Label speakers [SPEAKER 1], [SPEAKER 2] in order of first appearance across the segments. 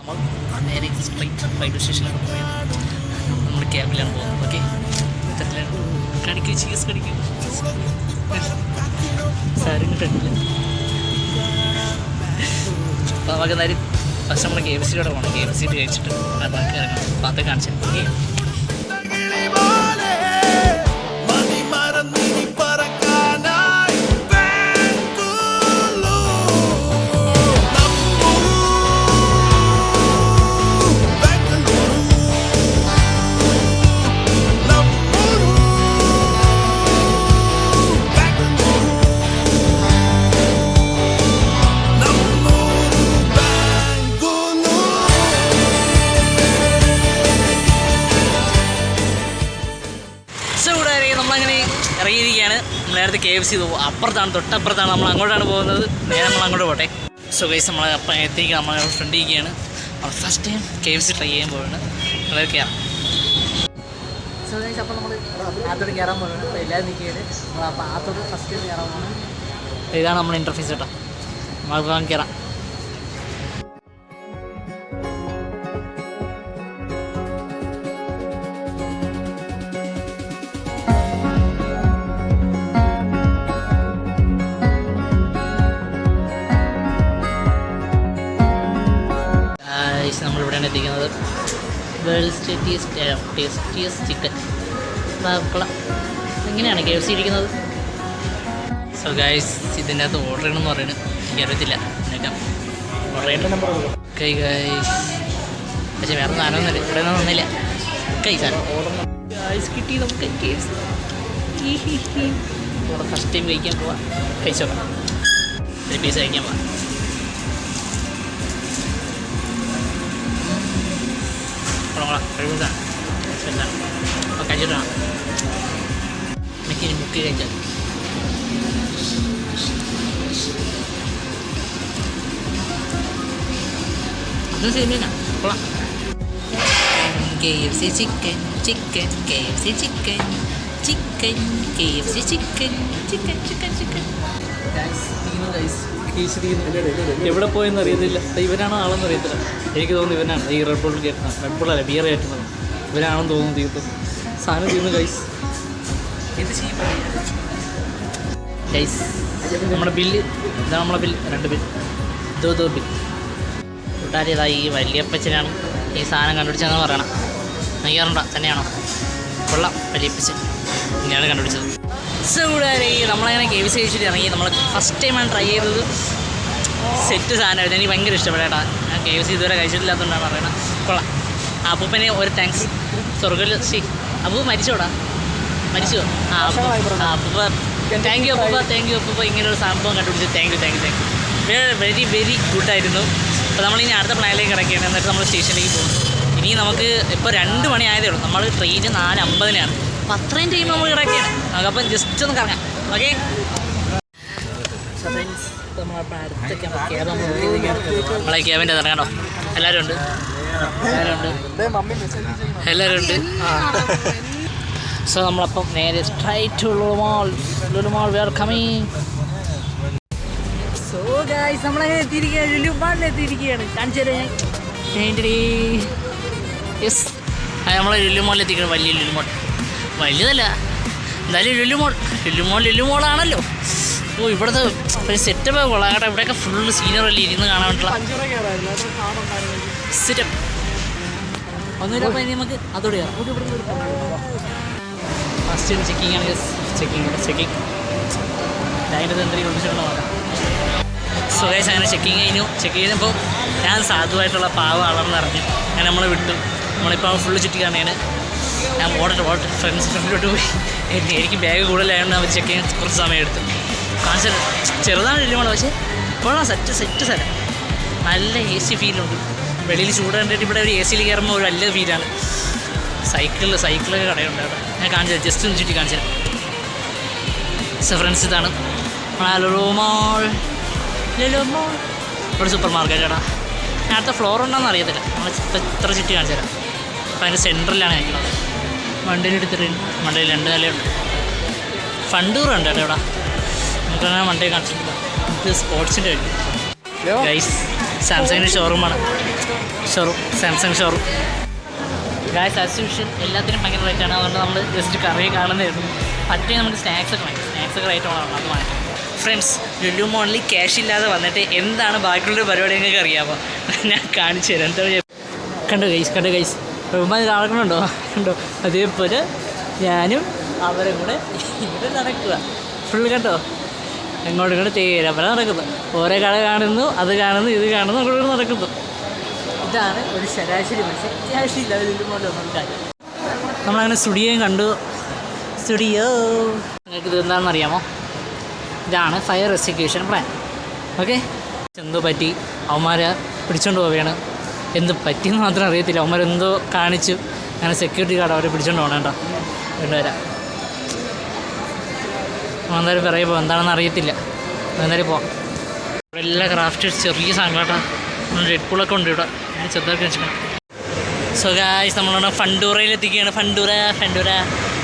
[SPEAKER 1] നമ്മൾ നേരെ straight railway സ്റ്റേഷനിലാണ് പോയത്. നമ്മൾ ക്യാബിലാണ് പോകുന്നത്. ഓക്കെ, കടിക്കും ചീസ് കടിക്കും സാറിന് ഫ്രണ്ടിൽ. അപ്പോൾ നമുക്ക് എന്തായാലും ഫസ്റ്റ് നമ്മൾ KFC-യോടെ പോകണം. KFC കഴിച്ചിട്ട് അത് നമുക്ക് ഇറങ്ങണം. അപ്പോൾ അത് കാണിച്ചു. ഓക്കെ, നമ്മളങ്ങനെ ഇറങ്ങിയിരിക്കുകയാണ്. നമ്മൾ നേരത്തെ KFC അപ്പുറത്താണ്, തൊട്ടപ്പുറത്താണ്. നമ്മൾ അങ്ങോട്ടാണ് പോകുന്നത്. നേരെ നമ്മൾ അങ്ങോട്ട് പോട്ടെ. സോ ഗൈസ്, നമ്മൾ അപ്പം എത്തിക്കുക. നമ്മൾ ഫ്രണ്ട് ഇരിക്കുകയാണ്. നമ്മൾ ഫസ്റ്റ് ടൈം KFC ട്രൈ ചെയ്യാൻ പോവാണ്. വളരെ കയറാം. സോ ഗൈസ്, അപ്പോൾ നമ്മൾ ആത്തോട്ട് കയറാൻ പോകുന്നുണ്ട്. അപ്പോൾ എല്ലാവരും നിൽക്കുകയാണ്. നമ്മൾ അപ്പോൾ ആത്തോട്ട് ഫസ്റ്റ് ടൈം കയറാൻ പോകുന്നത്. ഇതാണ് നമ്മുടെ ഇൻ്റർഫേസ് കേട്ടോ. നമുക്ക് കയറാം. നമ്മളിവിടെയാണ് എത്തിക്കുന്നത്. World's tastiest chicken. എങ്ങനെയാണ് KFC ഇരിക്കുന്നത്? സോ ഗൈസ്, ഇതിൻ്റെ അകത്ത് ഓർഡർ ചെയ്യണമെന്ന് പറയുന്നത് എനിക്കറിയത്തില്ല. എന്നിട്ട് ഓർഡർ ചെയ്യേണ്ട നമ്പർ കൈ ഗൈസ്. പക്ഷേ വേറെ സാധനമൊന്നുമില്ല, ഇവിടെ ഒന്നും ഒന്നുമില്ല. കൈ സാധനം ഗൈസ് കിട്ടി നമുക്ക് KFC. ഇവിടെ ഫസ്റ്റ് ടൈം കഴിക്കാൻ പോവാം. കഴിച്ചോക്കാം. ഒരു പീസ് കഴിക്കാൻ പോവാം. കഴിവുന്നതാണ് അപ്പോൾ കഴിച്ചിട്ടാണ് എനിക്കിനി മുക്കി കഴിച്ചാൽ. അതും ശരിയാണ്. കൊള്ളാം. KFC chicken chicken KFC chicken chicken KFC chicken chicken chicken chicken. എവിടെ പോയെന്ന് അറിയത്തില്ല. ഇവനാണോ ആളെന്ന് അറിയത്തില്ല. എനിക്ക് തോന്നുന്നു ഇവനാണ്. ഈ റെഡ് ബുൾ അല്ല, ബിയർ കയറ്റുന്നത് ഇവനാണെന്ന് തോന്നുന്നു. തീർത്തും സാധനം തീർന്നു ഗൈസ്. എന്ത് ചെയ്യും ഗൈസ്? നമ്മുടെ ബില്ല് ഇതാണ്. നമ്മളെ ബില്ല് 2 ബില്ല്. ഇതോ ബില്ല് കൂട്ടാരിയതാ. ഈ വലിയപ്പച്ചനാണ് ഈ സാധനം കണ്ടുപിടിച്ചതെന്ന് പറയണം. എനിക്കറിയണ്ട തന്നെയാണോ? കൊള്ളാം. വലിയപ്പച്ചൻ ഇങ്ങനെയാണ് കണ്ടുപിടിച്ചത്. സോ കൂടാതെ നമ്മളങ്ങനെ KFC കഴിച്ചിട്ട് ഇറങ്ങി. നമ്മൾ ഫസ്റ്റ് ടൈമാണ് ട്രൈ ചെയ്തത്. സെറ്റ് സാധനമായിരുന്നു. എനിക്ക് ഭയങ്കര ഇഷ്ടപ്പെട്ടേട്ടാ. ഞാൻ KFC ഇതുവരെ കഴിച്ചിട്ടില്ലാത്തതുകൊണ്ടാണ് പറയണത്. കൊള്ളാം. അപ്പൂപ്പനെ ഒരു താങ്ക്സ്. സ്വർഗ്ഗത്തിൽ അപ്പൂ മരിച്ചോടാ? മരിച്ചോ? അപ്പൂപ്പ താങ്ക് യു അപ്പൂപ്പ. താങ്ക് യു അപ്പൂപ്പ. ഇങ്ങനൊരു സംഭവം കണ്ടുപിടിച്ച് താങ്ക് യു. വെരി വെരി ഗുഡായിരുന്നു. അപ്പോൾ നമ്മളിനി അടുത്ത പ്ലാനിലേക്ക് കിടക്കുകയാണ്. എന്നിട്ട് നമ്മൾ സ്റ്റേഷനിലേക്ക് പോകുന്നു. ഇനി നമുക്ക് ഇപ്പോൾ 2 മണി ആയതേ ഉള്ളൂ. നമ്മൾ ട്രെയിന് 4:50-നാണ്. അപ്പോൾ അത്രയും ടൈം നമ്മൾ കിടക്കുകയാണ്. നമുക്കപ്പം ജസ്റ്റ് ഒന്ന് കറങ്ങാം. ഓക്കെ, നമ്മളെ ക്യാബിൻ്റെ ഇറങ്ങാനോ? എല്ലാവരും ഉണ്ട്. സോ നമ്മളപ്പം നേരെ straight to Lulu mall we are coming. So guys, നമ്മളങ്ങനെ എത്തിയിരിക്കുകയാണ്. ലുലു മാളിൽ എത്തിയിരിക്കുകയാണ്. കാണിച്ചു തരാം ഞാൻ. യെസ്, നമ്മൾ ലുലു മാളിൽ എത്തിക്കണം. വലിയ ലുലു മാൾ. വലുതല്ല എന്തായാലും ലുലു മോളാണല്ലോ. ഓ, ഇവിടുത്തെ ഒരു സെറ്റപ്പ് കൊള്ളാം കേട്ടോ. ഇവിടെയൊക്കെ ഫുള്ള് സീനറല്ലേ ഇരുന്ന് കാണാൻ വേണ്ടിയുള്ള സെറ്റപ്പ്. ഒന്നുമില്ലപ്പോൾ ഇനി നമുക്ക് അതോടെ കയറാം. ഫസ്റ്റ് ചെക്കിങ് ആണ്. ചെക്കിങ് അതിൻ്റെ എന്തെങ്കിലും ഒളിച്ചിട്ടുണ്ടോ നോക്കാം. സോ ഗൈസ്, അങ്ങനെ ചെക്കിങ് ചെയ്തപ്പോൾ ഞാൻ സാധുവായിട്ടുള്ള പാവ അളർന്നറിഞ്ഞു. അങ്ങനെ നമ്മൾ വിട്ടു. നമ്മളിപ്പോൾ ഫുള്ള് ചുറ്റി കാണുകയാണ്. ഞാൻ ഓടട്ടെ ഫ്രണ്ടിലോട്ട് പോയി. എനിക്ക് ബാഗ് കൂടുതലായതുകൊണ്ട് അവർ ചെക്ക് ചെയ്യാൻ കുറച്ച് സമയം എടുത്തു. കാണിച്ചത് ചെറുതാണ് ലുലുമാൾ. പക്ഷേ ഇപ്പോഴാണ് സെറ്റ് സ്ഥലം. നല്ല AC ഫീലുണ്ട്. വെളിയിൽ ചൂട് കണ്ടിട്ട് ഇവിടെ ഒരു AC കയറുമ്പോൾ ഒരു നല്ല ഫീലാണ്. സൈക്കിളൊക്കെ കടയുണ്ട് അവിടെ. ഞാൻ കാണിച്ചത് ജസ്റ്റ് ഒന്ന് ചുറ്റി കാണിച്ചത്. സോ ഫ്രണ്ട്സ്, ഇതാണ് ലുലു മാൾ. ഇവിടെ സൂപ്പർ മാർക്കറ്റ് ഏടാ. ഞാൻ അടുത്ത ഫ്ലോർ ഉണ്ടോയെന്ന് അറിയത്തില്ല. നമ്മൾ ഇത്ര ചുറ്റി കാണിച്ചു തരാം. അപ്പോൾ അതിൻ്റെ സെൻറ്ററിലാണ് നിൽക്കുന്നത്. വണ്ടിയിൽ എടുത്തിട്ടുണ്ട്. വണ്ടിയിൽ 2 നിലയുണ്ട്. ഫണ്ടൂറുണ്ട് കേട്ടോ ഇവിടെ. നമുക്കങ്ങനെ വണ്ടി കാണിച്ചിട്ടില്ല. നമുക്ക് സ്പോർട്സിൻ്റെ കഴിക്കും ഗൈസ്. സാംസങ്ങിൻ്റെ ഷോറൂമാണ്. Showroom, Samsung showroom. Guys as usual എല്ലാത്തിനും ഭയങ്കര റേറ്റാണ്. അതുകൊണ്ട് നമ്മൾ ജസ്റ്റ് കറി കാണുന്നതായിരുന്നു. പറ്റേ നമുക്ക് സ്നാക്സൊക്കെ വാങ്ങിക്കും. സ്നാക്സൊക്കെ റേറ്റ് വേണം, അത് വാങ്ങിക്കും. ഫ്രണ്ട്സ്, ലുലു മോളിൽ ക്യാഷ് ഇല്ലാതെ വന്നിട്ട് എന്താണ് ബാക്കിയുള്ള പരിപാടി നിങ്ങൾക്ക് അറിയാമോ? ഞാൻ കാണിച്ചു തരാം. എന്താ കണ്ടോ ഗൈസ് ബഹുമാൻ നടക്കണുണ്ടോ? കണ്ടോ? അതേപോലെ ഞാനും അവരും കൂടെ ഇവിടെ നടക്കുക. ഫുൾ കണ്ടോ, എങ്ങോട്ടും ഇങ്ങോട്ട് തേരപ്പല നടക്കുന്നു. ഓരോ കട കാണുന്നു, അത് കാണുന്നു, ഇത് കാണുന്നു, അങ്ങോട്ട് നടക്കുന്നു. ഇതാണ് ഒരു ശരാശരി മനുഷ്യൻ. ക്യാഷ് ഇല്ല ലുലു മോളിൽ ഒന്നും കാര്യം. നമ്മളങ്ങനെ സ്റ്റുഡിയോയും കണ്ടു. സ്റ്റുഡിയോ നിങ്ങൾക്ക് ഇത് എന്താണെന്ന് അറിയാമോ? ഇതാണ് ഫയർ എക്സിക്യൂഷൻ പ്ലാൻ. ഓക്കെ, എന്തോ പറ്റി അവന്മാരെ പിടിച്ചോണ്ട് പോവുകയാണ്. എന്ത് പറ്റിയെന്ന് മാത്രം അറിയത്തില്ല. അവന്മാരെന്തോ കാണിച്ചു. അങ്ങനെ സെക്യൂരിറ്റി ഗാർഡ് അവരെ പിടിച്ചോണ്ട് പോകണം കേട്ടോ. കൊണ്ടുവരാം. എന്തായാലും പറയുമ്പോൾ എന്താണെന്ന് അറിയത്തില്ല. എന്തായാലും പോവാം. ഇവിടെ എല്ലാ ക്രാഫ്റ്റ് ചെറിയ സാധനങ്ങളാട്ടോ. റെഡ് പൂളൊക്കെ ഉണ്ട് ഇവിടെ. ഞാൻ ചെറുതാക്കി വെച്ചിട്ടുണ്ട്. സോ ഗായ്സ്, നമ്മളിവിടെ ഫണ്ടൂറയിൽ എത്തിക്കുകയാണ്. ഫണ്ടൂറ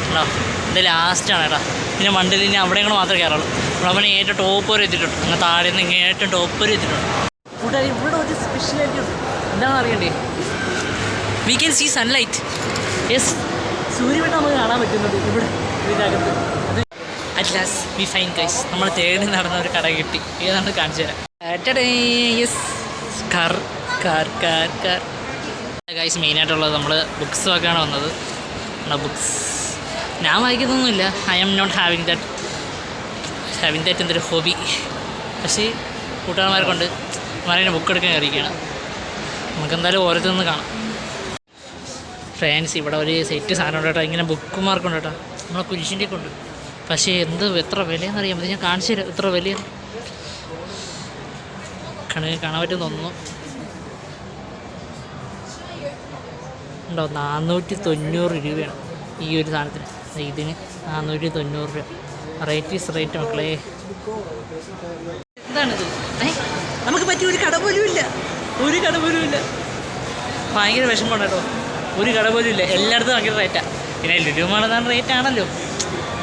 [SPEAKER 1] ഉണ്ടോ? ഇത് ലാസ്റ്റാണ് കേട്ടോ. പിന്നെ മണ്ടിൽ ഇനി അവിടെ കൂടെ മാത്രമേ കയറുള്ളൂ. നമ്മളവനെ ഏറ്റവും ടോപ്പ് വരെ എത്തിയിട്ടുണ്ട്. അങ്ങനെ താഴെ നിന്ന് ഇങ്ങനെ ഏറ്റവും ടോപ്പ് വരെ എത്തിയിട്ടുണ്ട്. കൂട്ടുകാർ, ഇവിടെ ഒരു സ്പെഷ്യാലിറ്റി ഉണ്ട്. എന്താണെന്ന് അറിയണ്ടേ? We can see sunlight. Yes, സൂര്യവെട്ടം നമുക്ക് കാണാൻ പറ്റുന്നുണ്ട് ഇവിടെ ഇതിനകത്ത്. അത് at last we find guys. നമ്മൾ തേടി നടന്ന ഒരു കട കിട്ടി. ഏതാണ്ട് കാണിച്ചു തരാം. Yes, car guys. മെയിനായിട്ടുള്ളത് നമ്മൾ ബുക്സ് ഒക്കെയാണ് വന്നത്. ബുക്സ് ഞാൻ വായിക്കുന്നൊന്നുമില്ല. I'm not having that എന്തൊരു ഹോബി. പക്ഷേ കൂട്ടുകാരന്മാരെ കൊണ്ട് അവരെ ബുക്ക് എടുക്കാൻ കയറിയിരിക്കുകയാണ്. നമുക്കെന്തായാലും ഓരോരുത്തരൊന്ന് കാണാം. ഫ്രാൻസ് ഇവിടെ ഒരു സെറ്റ് സാധനം ഉണ്ട് കേട്ടോ. ഇങ്ങനെ ബുക്ക് മാർക്കുണ്ട് കേട്ടോ. നമ്മളെ കുരിശിൻ്റെ ഒക്കെ ഉണ്ട്. പക്ഷേ എത്ര വിലയെന്ന് അറിയാൻ പറ്റും. ഞാൻ കാണിച്ചു തരാം എത്ര വിലയാണ്. കാണാൻ പറ്റുമെന്ന് തോന്നുന്നു. ഉണ്ടോ? 490 രൂപയാണ് ഈ ഒരു സാധനത്തിന്. ഇതിന് 490 രൂപ. റേറ്റ് ഈസ് റേറ്റ് മക്കളെ. എന്താണിത്? നമുക്ക് പറ്റിയ ഒരു കട പോലും ഇല്ല. ഭയങ്കര വിഷമമാണ് കേട്ടോ. ഒരു കട പോലും ഇല്ല. എല്ലായിടത്തും ഭയങ്കര റേറ്റാണ്. പിന്നെ ലുലു മാളെന്നാണ് റേറ്റ് ആണല്ലോ.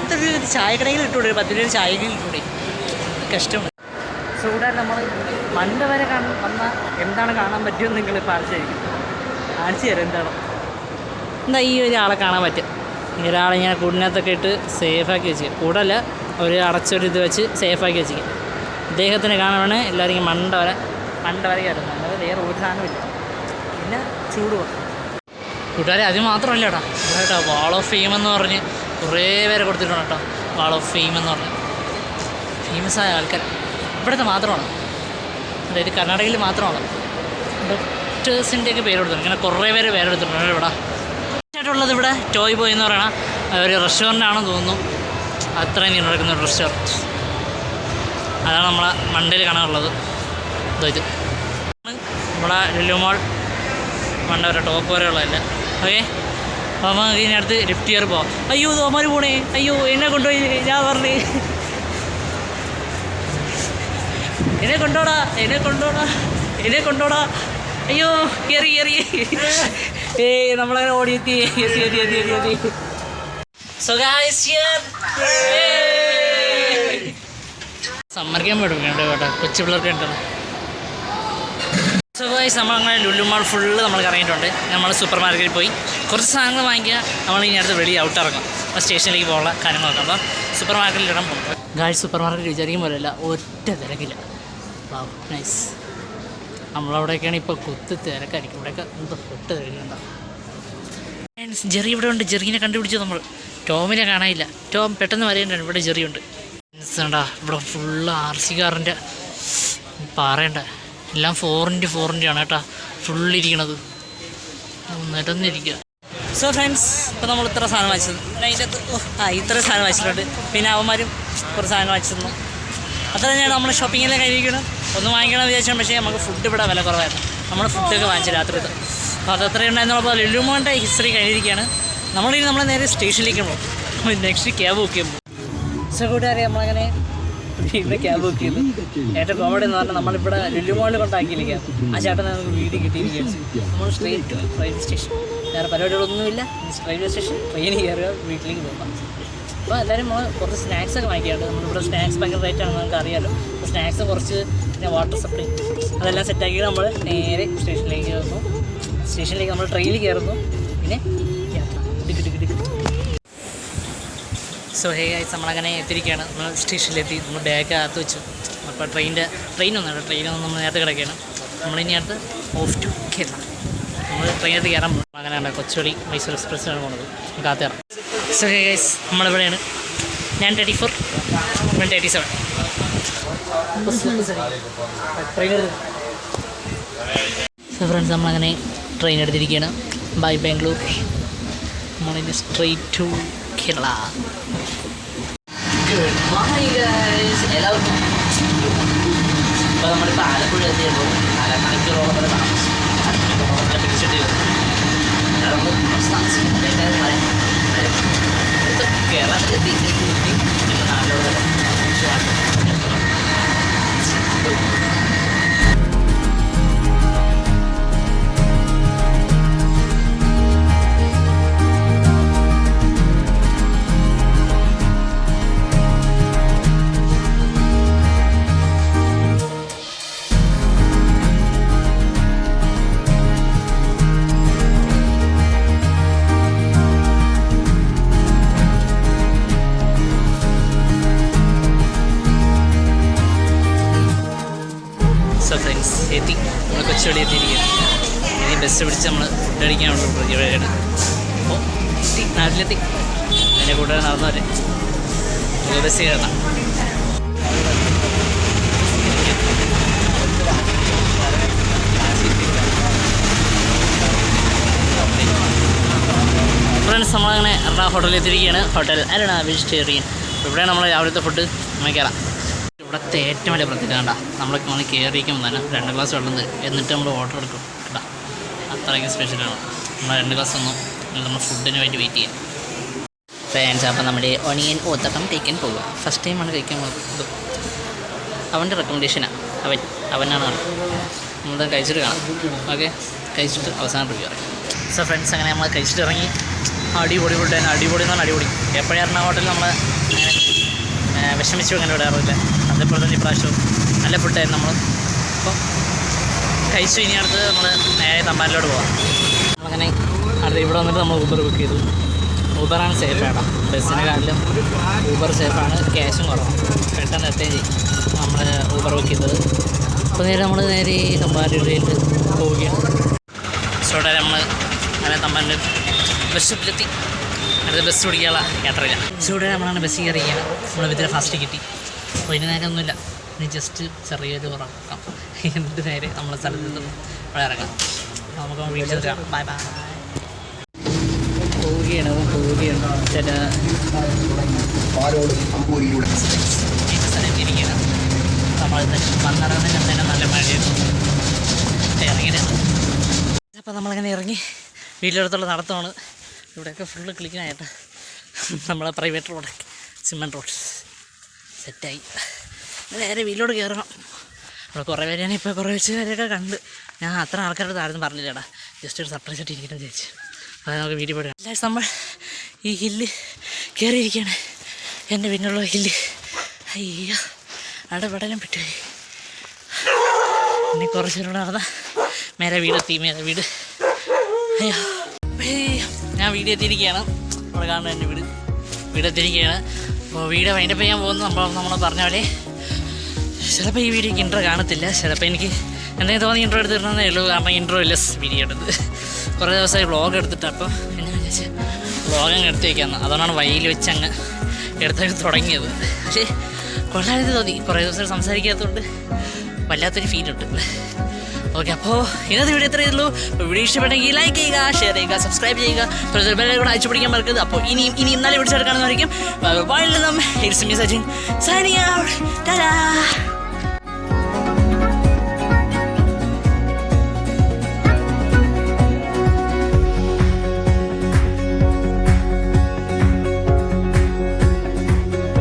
[SPEAKER 1] ഇതൊരു ചായക്കടയിൽ ഇട്ടൂടെ, 10 രൂപ ചായക്കടയിൽ ഇട്ടൂടെ. കഷ്ടമാണ്. സോ ഇവിടെ നമ്മൾ മണ്ട വരെ വന്നാൽ എന്താണ് കാണാൻ പറ്റുമെന്ന് നിങ്ങൾ കാണിച്ചു തരാം. എന്താ ഈ ഒരാളെ കാണാൻ പറ്റും. ഈ ഒരാളെ ഇങ്ങനെ കൂടിനകത്തൊക്കെ ഇട്ട് സേഫാക്കി വെച്ചിരിക്കും. കൂടല്ല, ഒരു അടച്ചൊരു ഇത് വെച്ച് സേഫാക്കി വെച്ചിരിക്കും. ഇദ്ദേഹത്തിന് കാണുവാണ് എല്ലാവരും മണ്ട വരെ കയറുന്നത്. അല്ലാതെ വേറെ ഒരു സാധനമില്ല. പിന്നെ ചൂട് കൂട്ടുകാരെ, അത് മാത്രമല്ല കേട്ടോ. വാൾ ഓഫ് ഫെയിം എന്ന് പറഞ്ഞ് കുറേ പേരെ കൊടുത്തിട്ടുണ്ട് കേട്ടോ. വാൾ ഓഫ് ഫെയിം എന്ന് പറഞ്ഞ് ഫേമസായ ആൾക്കാർ ഇവിടുത്തെ മാത്രമാണ്. അതായത് കർണാടകയിൽ മാത്രമാണ്. ഡോക്ടേഴ്സിൻ്റെയൊക്കെ പേര് കൊടുത്തിട്ടുണ്ട്. ഇങ്ങനെ കുറേ പേര് പേരെടുത്തിട്ടുണ്ട് ഇവിടെ. ആയിട്ടുള്ളത് ഇവിടെ ടോയ് ബോയ് എന്ന് പറയുന്ന ഒരു റെസ്റ്റോറൻ്റാണെന്ന് തോന്നുന്നു. അത്രയും നീ നടക്കുന്ന ഒരു റെസ്റ്റോറൻറ്റ്. അതാണ് നമ്മളെ മണ്ടയിൽ കാണാനുള്ളത്. ഇത് ഇവിടെ ലുലു മോൾ മണ്ട വരെ ടോപ്പ് വരെ ഉള്ളതല്ല. ഓക്കെ, അപ്പോൾ നമുക്ക് ഇതിനടുത്ത് ലിഫ്റ്റ് കയറി പോവാം. അയ്യോ തോമാർ പോണേ. അയ്യോ എന്നെ കൊണ്ടുപോയി. ഞാൻ പറഞ്ഞേ എന്നെ കൊണ്ടോടാ. അയ്യോ കയറി നമ്മളങ്ങനെ ഓടിയെത്തി. സമ്മർക്കാൻ പഠിക്കുന്നുണ്ട് കേട്ടോ. കൊച്ചു പിള്ളേർക്ക് ഉണ്ടല്ലോ. സോ ഗൈസ്, നമ്മളങ്ങനെ ലുലു മാൾ ഫുള്ള് നമ്മൾ കറങ്ങിയിട്ടുണ്ട്. നമ്മൾ സൂപ്പർ മാർക്കറ്റിൽ പോയി കുറച്ച് സാധനങ്ങൾ വാങ്ങിക്കുക. നമ്മൾ ഇനി അടുത്ത് വെളിയിൽ ഔട്ട് ഇറങ്ങും. അപ്പോൾ സ്റ്റേഷനിലേക്ക് പോകാനുള്ള കാര്യങ്ങൾ നോക്കാം. അപ്പോൾ സൂപ്പർ മാർക്കറ്റിൽ ഇടാൻ പോകും. ഗൈസ്, സൂപ്പർ മാർക്കറ്റ് വിചാരിക്കും പോലെയല്ല, ഒറ്റ തിരക്കില്ല. വാവ്, നൈസ്. നമ്മളവിടെയൊക്കെയാണ് ഇപ്പോൾ കുത്ത് തിരക്കായിരിക്കും. ഇവിടെയൊക്കെ എന്തോ ഒറ്റ തിരക്കുന്നുണ്ടാവും. ജെറി ഇവിടെ ഉണ്ട്. ജെറീനെ കണ്ടുപിടിച്ചു നമ്മൾ. ടോമിനെ കാണാനില്ല. ടോം പെട്ടെന്ന് വരേണ്ടതാണ്. ഇവിടെ ജെറി ഉണ്ട്. ഉണ്ടാ ഇവിടെ ഫുള്ള് RC കാറിൻ്റെ പറയണ്ട. എല്ലാം 4x4 ആണ് കേട്ടോ ഫുള്ളിരിക്കണത്. നിരന്നിരിക്കുക. സോ ഫ്രണ്ട്സ്, ഇപ്പോൾ നമ്മൾ ഇത്ര സാധനം വാങ്ങിച്ചത്. അതിൻ്റെ അകത്ത് ഇത്ര സാധനം വാങ്ങിച്ചിട്ടുണ്ട്. പിന്നെ അവന്മാരും കുറച്ച് സാധനം വാങ്ങിച്ചിരുന്നു. അത്ര തന്നെയാണ് നമ്മൾ ഷോപ്പിങ്ങിലെ കഴിഞ്ഞിരിക്കണം. ഒന്നും വാങ്ങിക്കണം വിചാരിച്ചാൽ, പക്ഷേ നമുക്ക് ഫുഡ് ഇവിടെ വില കുറവായിരുന്നു. നമ്മൾ ഫുഡൊക്കെ വാങ്ങിച്ചു രാത്രിത്തെ. അപ്പോൾ അതത്രയും ഉണ്ടായിരുന്നുള്ളപ്പോൾ ലുലു മോളിൻ്റെ ഹിസ്റ്ററി കഴിഞ്ഞിരിക്കുകയാണ്. നമ്മളിനി നമ്മൾ നേരെ സ്റ്റേഷനിലേക്ക് പോകും. നെക്സ്റ്റ് ക്യാബ് ബുക്ക് ചെയ്യുമ്പോൾ. സോ കൂട്ടുകാരെ, നമ്മളങ്ങനെ ഇവിടെ ക്യാബ് ബുക്ക് ചെയ്തു. ഏറ്റവും കോമഡി എന്ന് പറഞ്ഞാൽ നമ്മളിവിടെ ലുലു മോളിൽ കൊണ്ടാക്കിയിരിക്കുക. ആ ചേട്ടൻ നമുക്ക് വീട്ടിൽ കിട്ടിയിരിക്കുകയാണ്. നമ്മൾ സ്ട്രെയിറ്റ് റെയിൽവേ സ്റ്റേഷൻ. വേറെ പരിപാടികളൊന്നുമില്ല. റെയിൽവേ സ്റ്റേഷൻ ട്രെയിനിൽ കയറുക, വീട്ടിലേക്ക് പോകാം. അപ്പോൾ എല്ലാവരും കുറച്ച് സ്നാക്സൊക്കെ വാങ്ങിക്കാറുണ്ട്. നമ്മളിവിടെ സ്നാക്സ് ഭയങ്കര റേറ്റാണെന്ന് നമുക്ക് അറിയാമല്ലോ. അപ്പോൾ സ്നാക്സ് കുറച്ച്, പിന്നെ വാട്ടർ സപ്ലൈ അതെല്ലാം സെറ്റാക്കിയിട്ട് നമ്മൾ നേരെ സ്റ്റേഷനിലേക്ക് വന്നു. സ്റ്റേഷനിലേക്ക് നമ്മൾ ട്രെയിനിൽ കയറുന്നു, പിന്നെ യാത്ര. സോ ഹേ ഗൈസ്, നമ്മളങ്ങനെ എത്തിയിരിക്കുകയാണ്. നമ്മൾ സ്റ്റേഷനിലെത്തി, നമ്മൾ ബാഗ് അകത്ത് വെച്ചു. അപ്പോൾ ട്രെയിനൊന്നും നമ്മൾ നേരത്തെ കിടക്കുകയാണ്. നമ്മളിനി അടുത്ത് ഓഫ് ടു കേരള. നമ്മൾ ട്രെയിനകത്ത് കയറാൻ പോകും. അങ്ങനെയാണ് കൊച്ചുവേളി മൈസൂർ എക്സ്പ്രസ്സിലാണ് പോകുന്നത്. നമുക്ക് അകത്ത് കയറാം. സോ ഹേ ഗൈസ്, നമ്മളിവിടെയാണ്. ഞാൻ 34, ഇവൻ 37. സോ ഫ്രണ്ട്സ്, നമ്മളങ്ങനെ ട്രെയിൻ എടുത്തിരിക്കുകയാണ്. ബൈ ബാംഗ്ലൂർ. നമ്മളിനി സ്ട്രെയിറ്റ് ടു കേരള. എല്ലാവർക്കും ഇപ്പോൾ നമ്മളിപ്പോൾ ആലപ്പുഴ എത്തിയപ്പോൾ 4 മണിക്കൂറോളം വരെ താമസിച്ചു പിടിച്ചിട്ട് കേരളത്തിലെത്തി നാട്ടിലോട്ട് എത്തി. നമ്മൾ കൊച്ചുവേളി എത്തിയിരിക്കുകയാണ്. ഇനി ബസ് പിടിച്ച് നമ്മൾ ഫുഡ് അടിക്കാനുള്ള പരിപാടിയാണ്. അപ്പോൾ നാട്ടിലെത്തി. അതിൻ്റെ കൂടെ നടന്നവരെ നമുക്ക് ബസ് കയറണം. ഫ്രണ്ട്സ്, നമ്മളങ്ങനെ എറണാകുളം ഹോട്ടലിൽ എത്തിയിരിക്കുകയാണ്. Hotel Aruna vegetarian. ഇവിടെയാണ് നമ്മൾ രാവിലത്തെ ഫുഡ്. നമുക്ക് കയറാം. ഇവിടുത്തെ ഏറ്റവും വലിയ പ്രത്യേകത കണ്ട, നമ്മൾ കയറിയിരിക്കുമ്പോൾ തന്നെ 2 ഗ്ലാസ് വെള്ളം തരും. എന്നിട്ട് നമ്മൾ ഓർഡർ എടുക്കും കേട്ടോ. അത്രയ്ക്ക് സ്പെഷ്യലാണ്. നമ്മൾ 2 ഗ്ലാസ് ഒന്നും നമ്മൾ ഫുഡിന് വേണ്ടി വെയിറ്റ് ചെയ്യാം. ഫ്രണ്ട്സ്, അപ്പം നമ്മുടെ ഒണിയൻ ഊത്തക്കം കഴിക്കാൻ പോകുക. ഫസ്റ്റ് ടൈമാണ് കഴിക്കാൻ പോകുന്നത്. അവൻ്റെ റെക്കമെൻഡേഷനാണ്. അവനാണ് നമ്മൾ കഴിച്ചിട്ട് കാണാം. ഓക്കെ, കഴിച്ചിട്ട് അവസാനം റിവ്യൂ അറിയാം. സോ ഫ്രണ്ട്സ്, അങ്ങനെ നമ്മൾ കഴിച്ചിട്ട് ഇറങ്ങി. അടിപൊളി ഫുഡ് തന്നെ. അടിപൊളി എന്ന് പറഞ്ഞാൽ അടിപൊളി. എപ്പോഴും എറണാകുളം ഹോട്ടലിൽ നമ്മൾ വിഷമിച്ചു അങ്ങനെ വിടാറില്ല. അതേപോലെ തന്നെ ഇപ്രാവശ്യവും നല്ല ഫുഡായിരുന്നു. നമ്മൾ അപ്പോൾ കഴിച്ചു. ഇനി അടുത്ത് നമ്മൾ നേരെ തമ്പാനിലോട്ട് പോകാം. നമ്മളങ്ങനെ അടുത്ത് ഇവിടെ വന്നിട്ട് നമ്മൾ ഊബർ ബുക്ക് ചെയ്തു. ഊബറാണ് സേഫാണ്. ബസ്സിനെക്കാട്ടിലും ഊബർ സേഫാണ്. ക്യാഷും കുറവാണ്. പെട്ടെന്ന് എത്തുകയും ചെയ്യും. നമ്മൾ ഊബർ ബുക്ക് ചെയ്തത്. അപ്പോൾ നമ്മൾ നേരെ തമ്പാനൂരിലേക്ക് പോവുകയാണ്. സോടെ നമ്മൾ അങ്ങനെ തമ്പാനൂർ ബസ് സ്റ്റോപ്പിലെത്തി. അടുത്ത ബസ് പിടിക്കാനുള്ള യാത്രയില്ല. സൂടെ നമ്മളാണ് ബസ് കയറിയാണ്. നമ്മൾ വിധത്തിൽ ഫാസ്റ്റ് കിട്ടി. അപ്പോൾ ഇതിന് നേരെ ഒന്നുമില്ല. ഇനി ജസ്റ്റ് ചെറിയൊരു ഉറക്കാം. എന്നിട്ട് നേരെ നമ്മളെ സ്ഥലത്ത് ഇവിടെ ഇറങ്ങാം. നമുക്ക് വീട്ടിൽ കാണാം. Bye bye. പോവുകയാണ് ചില സ്ഥലത്തിരിക്കുകയാണ്. നമ്മൾ വന്നിറങ്ങുന്നതിന് തന്നെ നല്ല മഴയായിരുന്നു. ഇറങ്ങിയിട്ടാണ്. അപ്പോൾ നമ്മളങ്ങനെ ഇറങ്ങി വീട്ടിലടുത്തുള്ള നടത്തമാണ്. ഇവിടെയൊക്കെ ഫുള്ള് ക്ലീനായിട്ട് നമ്മളെ പ്രൈവറ്റ് റോഡൊക്കെ സിമെൻറ്റ് റോഡ് സെറ്റായി. നേരെ വീട്ടിലോട്ട് കയറണം. അവിടെ കുറേ പേരെയാണ് ഇപ്പോൾ കുറേ പേരെയൊക്കെ കണ്ട്. ഞാൻ അത്ര ആൾക്കാരുടെ താഴ്ന്നു പറഞ്ഞില്ലേടാ. ജസ്റ്റ് ഒരു സർപ്രൈസ് ആയിട്ട് ഇരിക്കണം ചേച്ചി. അതായത് നമുക്ക് വീട്ടിൽ പോയി എല്ലാവരും നമ്മൾ ഈ ഹില്ല് കയറിയിരിക്കുകയാണ്. എൻ്റെ പിന്നുള്ള ഹില്ല്. അയ്യോ, അവിടെ പെടലും പറ്റുമോ. ഇനി കുറച്ചുകൂടെ നടന്നാൽ മേലെ വീടെത്തി. മേലെ വീട്. അയ്യോ, ഞാൻ വീട് എത്തിയിരിക്കുകയാണ്. അവിടെ കാണുന്നത് എൻ്റെ വീട് എത്തിയിരിക്കുകയാണ്. അപ്പോൾ വീട് വൈൻഡപ്പ് ചെയ്യാൻ പോകുന്നു. നമ്മൾ പറഞ്ഞ പോലെ ചിലപ്പോൾ ഈ വീഡിയോക്ക് ഇൻട്രോ കാണത്തില്ല. ചിലപ്പോൾ എനിക്ക് എന്തെങ്കിലും തോന്നി ഇൻട്രോ എടുത്തിട്ടുണ്ടെന്നേ ഉള്ളൂ. കാരണം ഇൻട്രോ ലെസ് വീഡിയോ എടുത്ത് കുറേ ദിവസമായി വ്ളോഗ് എടുത്തിട്ട്. അപ്പോൾ പിന്നെ ഞാൻ വിചാരിച്ചു വ്ളോഗ് അങ്ങ് എടുത്ത് വയ്ക്കാമെന്ന്. അതുകൊണ്ടാണ് വഴിയിൽ വെച്ച് അങ്ങ് എടുത്തൊക്കെ തുടങ്ങിയത്. പക്ഷേ കൊള്ളാതെ തോന്നി. കുറേ ദിവസം സംസാരിക്കാത്തതുകൊണ്ട് വല്ലാത്തൊരു ഫീലുണ്ട്. ഓക്കെ, അപ്പോൾ ഇന്നത്തെ വീഡിയോ ഇത്രയേ ഉള്ളൂ. അപ്പോൾ വീഡിയോ ഇഷ്ടപ്പെട്ടെങ്കിൽ ലൈക്ക് ചെയ്യുക, ഷെയർ ചെയ്യുക, സബ്സ്ക്രൈബ് ചെയ്യുക. കൂടെ അയച്ചു പിടിക്കാൻ മറക്കരുത്. അപ്പോൾ ഇനിയും നല്ല വീഡിയോസ് എടുക്കാമെന്നായിരിക്കും. Signing out. ടാറ്റാ.